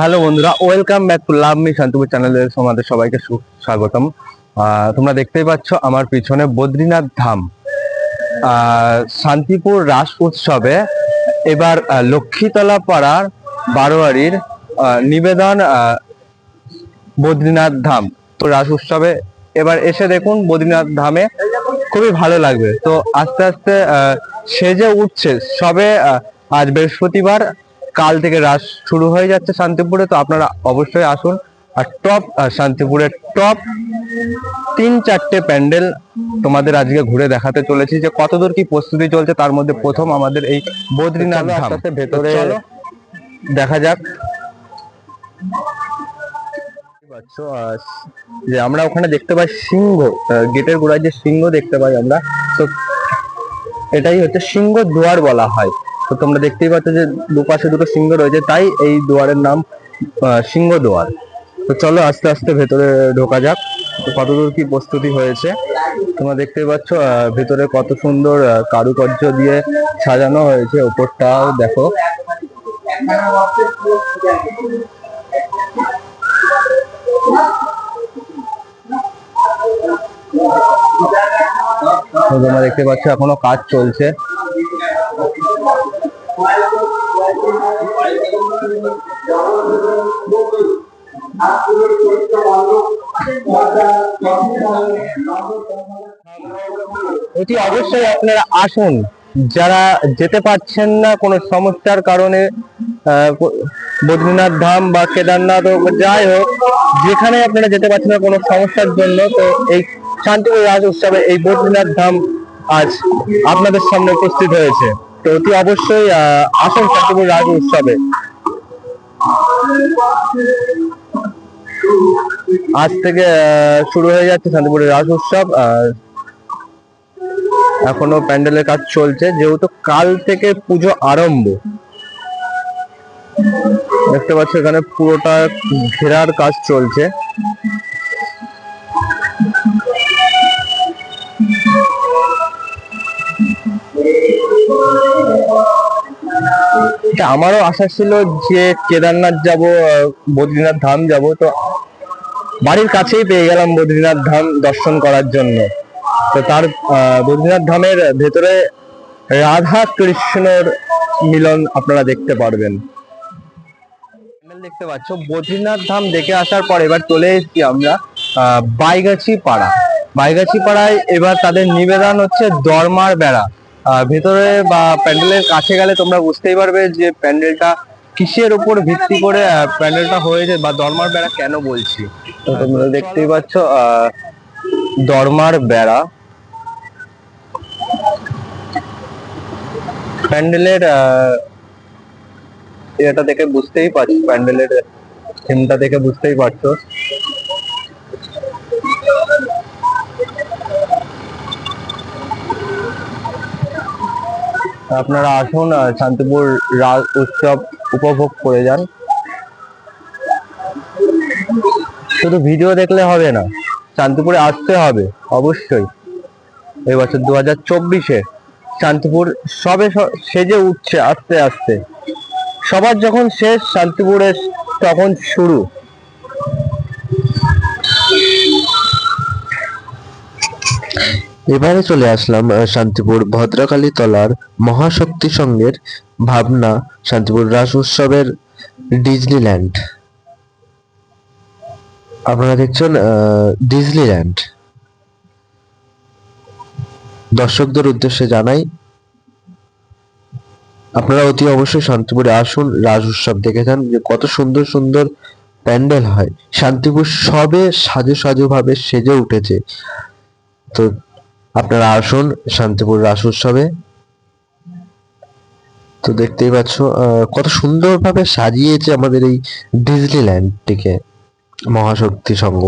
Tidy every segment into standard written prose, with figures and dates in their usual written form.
Hello বন্ধুরা, welcome back to love me Shantipur চ্যানেলে তোমাদের সবাইকে সুস্বাগতম। তোমরা দেখতেই পাচ্ছ আমার পিছনে বদ্রীনাথ ধাম। শান্তিপুর রাস উৎসবে এবার লক্ষ্মীতলা পাড়ার বারোয়ারির নিবেদন বদ্রীনাথ ধাম। তো রাস উৎসবে এবার এসে দেখুন বদ্রীনাথ ধামে খুবই ভালো লাগবে। তো আস্তে আস্তে সেজে উঠছে সবে। আজ বৃহস্পতিবার, কাল থেকে রাস শুরু হয়ে যাচ্ছে শান্তিপুরে। তো আপনারা অবশ্যই আসুন। আর শান্তিপুরের টপ 3-4টে প্যান্ডেল তোমাদের আজকে ঘুরে দেখাতে চলেছি যে কতদূর কি প্রস্তুতি চলছে। তার মধ্যে প্রথম আমাদের এই বদ্রীনাথ ধাম। ভেতরে চলো দেখা যাক। যে আমরা ওখানে দেখতে পাই সিংহ, গেটের গোড়ায় যে সিংহ দেখতে পাই আমরা, তো এটাই হচ্ছে সিংহ দুয়ার বলা হয়। তো তোমরা দেখতেই পাচ্ছ যে দুপাশে দুটো সিংহ রয়েছে, তাই এই দুয়ারের নাম সিংহ দুয়ার। তো চলো আস্তে আস্তে ভেতরে ঢোকা যাক। তো কতদূর কি প্রস্তুতি হয়েছে তোমরা দেখতেই পাচ্ছ। ভেতরে কত সুন্দর কারুকার্য দিয়ে সাজানো হয়েছে, ওপরটাও দেখো। তোমরা দেখতে পাচ্ছ এখনো কাজ চলছে। এটি অবশ্যই আপনারা আসুন। যারা যেতে পারছেন না কোনো সমস্যার কারণে, বদ্রীনাথ ধাম বা কেদারনাথ হোক, যাই হোক, যেখানে আপনারা যেতে পারছেন না কোনো সমস্যার জন্য, তো এই শান্তিপুর রাজ উৎসবে এই বদ্রীনাথ ধাম আজ আপনাদের সামনে উপস্থিত হয়েছে। তো অতি অবশ্যই আসুন শান্তিপুর রাজ উৎসবে। আজ থেকে শুরু হয়ে যাচ্ছে শান্তিপুরের রাস উৎসব। এখনো প্যান্ডেলের কাজ চলছে, যেহেতু কাল থেকে পুজো আরম্ভ। দেখতে পাচ্ছ এখানে পুরোটা ঘেরার কাজ চলছে। আমারও আশা ছিল যে কেদারনাথ যাব, বদ্রীনাথ ধাম যাব। তো বাড়ির কাছেই পেয়ে গেলাম বদ্রীনাথ ধাম দর্শন করার জন্য। তো তার বদ্রীনাথ ধামের ভেতরে রাধা কৃষ্ণর মিলন আপনারা দেখতে পারবেন। দেখতে পাচ্ছ বদ্রীনাথ ধাম দেখে আসার পর এবার চলে এসেছি আমরা বাইগাছি পাড়া। বাইগাছি পাড়ায় এবার তাদের নিবেদন হচ্ছে দরমার বেড়া। ভেতরে বা প্যান্ডেলের কাছে গেলে তোমরা বুঝতেই পারবে যে প্যান্ডেলটা কিসের উপর ভিত্তি করে প্যান্ডেলটা হয়েছে, বা দরমার বেড়া কেন বলছি। তো তোমরা দেখতেই পাচ্ছ দরমার বেড়া। প্যান্ডেলের এটা দেখে বুঝতেই পারছো, প্যান্ডেলের থিমটা দেখে বুঝতেই পারছো। আপনারা আসুন, শান্তিপুর রাস উৎসব উপভোগ করে যান। শুধু ভিডিও দেখলে হবে না, শান্তিপুরে আসতে হবে অবশ্যই। এই বছর 2024-এ শান্তিপুর সবে সেজে উঠছে আস্তে আস্তে। সবার যখন শেষ, শান্তিপুরে তখন শুরু। এবারে চলে আসলাম শান্তিপুর ভদ্রকালী তলার মহাশক্তি সংঘের ভাবনা শান্তিপুর রাস উৎসবের ডিজনিল্যান্ড। আপনারা দেখছেন ডিজনিল্যান্ড। দর্শকদের উদ্দেশ্যে জানাই, আপনারা অতি অবশ্যই শান্তিপুরে আসুন, রাস উৎসব দেখে যান যে কত সুন্দর সুন্দর প্যান্ডেল হয়। শান্তিপুর সবে সাজু সাজু ভাবে সেজে উঠেছে। তো আপনারা আসুন শান্তিপুর রাস উৎসবে। তো দেখতেই পাচ্ছ কত সুন্দরভাবে সাজিয়েছে আমাদের এই ডিজনিল্যান্ডটিকে মহাশক্তি সংঘ।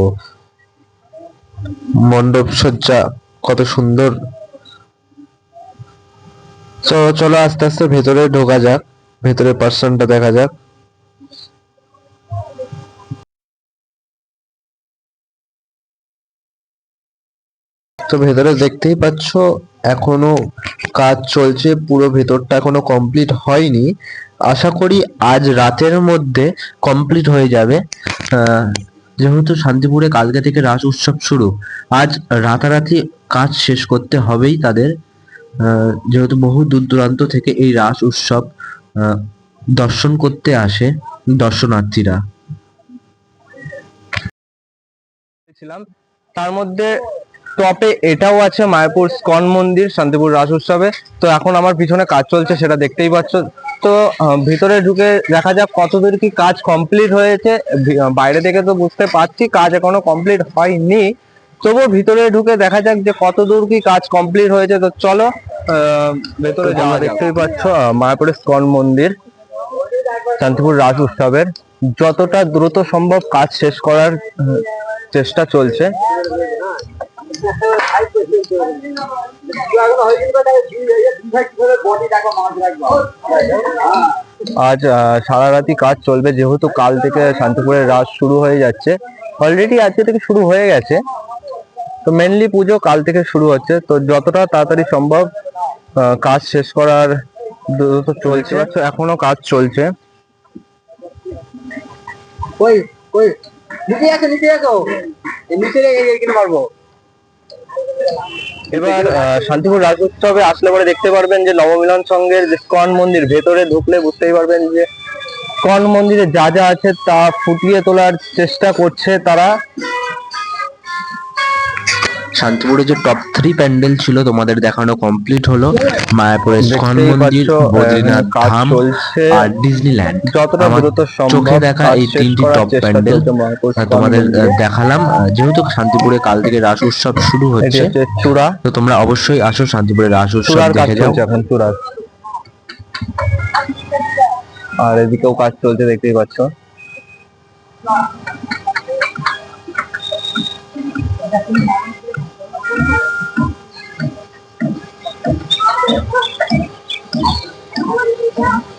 মণ্ডপ সজ্জা কত সুন্দর। চলো আস্তে আস্তে ভেতরে ঢোকা যাক, ভেতরে পার্সনটা দেখা যাক। তো ভেতরে দেখতেই পাচ্ছ এখনো কাজ চলছে, পুরো ভেতরটা এখনো কমপ্লিট হয়নি। আশা করি আজ রাতের মধ্যে কমপ্লিট হয়ে যাবে। যেহেতু শান্তিপুরে কালকে থেকে রাস উৎসব শুরু, আজ রাতারাতি কাজ শেষ করতে হবেই তাদের। যেহেতু বহু দূর দূরান্ত থেকে এই রাস উৎসব দর্শন করতে আসে দর্শনার্থীরা। ছিলাম তার মধ্যে টপে এটাও আছে মায়াপুর স্কন মন্দির শান্তিপুর রাস উৎসবে। তো এখন আমার পিছনে কাজ চলছে, সেটা দেখতেই পাচ্ছ। তো ভিতরে ঢুকে দেখা যাক কতদূর কি কাজ কমপ্লিট হয়েছে। বাইরে থেকে তো বুঝতে পারছি কাজ এখনো কমপ্লিট হয়নি, তবুও ভিতরে ঢুকে দেখা যাক যে কতদূর কি কাজ কমপ্লিট হয়েছে। তো চলো ভেতরে যাওয়া। দেখতেই পাচ্ছ মায়াপুরের স্কন মন্দির শান্তিপুর রাস উৎসবের যতটা দ্রুত সম্ভব কাজ শেষ করার চেষ্টা চলছে। আজ সারা রাতি কাজ চলবে, যেহেতু কাল থেকে শান্তিপুরের রাস শুরু হয়ে যাচ্ছে। অলরেডি আজকে থেকে শুরু হয়ে গেছে, তো মেনলি পুজো কাল থেকে শুরু হচ্ছে। তো যতটা তাড়াতাড়ি সম্ভব কাজ শেষ করার দ্রুত চলছে। এখনো কাজ চলছে। এবার শান্তিপুর রাজ উৎসবে আসলে পরে দেখতে পারবেন যে নবমিলন সংঘের যে স্কন মন্দির, ভেতরে ঢুকলে বুঝতেই পারবেন যে স্কন মন্দিরে যা যা আছে তা ফুটিয়ে তোলার চেষ্টা করছে তারা। শান্তিপুরে যে টপ 3 প্যান্ডেল ছিল তোমাদের দেখানো কমপ্লিট হলো। মায়াপুরের ইস্কন মন্দির, বদ্রীনাথ ধাম আর ডিজনিল্যান্ড। যতটা দ্রুত সম্ভব চোখে দেখা এই 3টি টপ প্যান্ডেল তোমাদের দেখালাম। যেহেতু শান্তিপুরে কাল থেকে রাস উৎসব শুরু হচ্ছে, চূড়া, তো তোমরা অবশ্যই আসো শান্তিপুরে রাস উৎসব দেখে যাও। এখন চূড়া, আর এদিকেও কাজ চলছে দেখতেই পাচ্ছ। Thank you.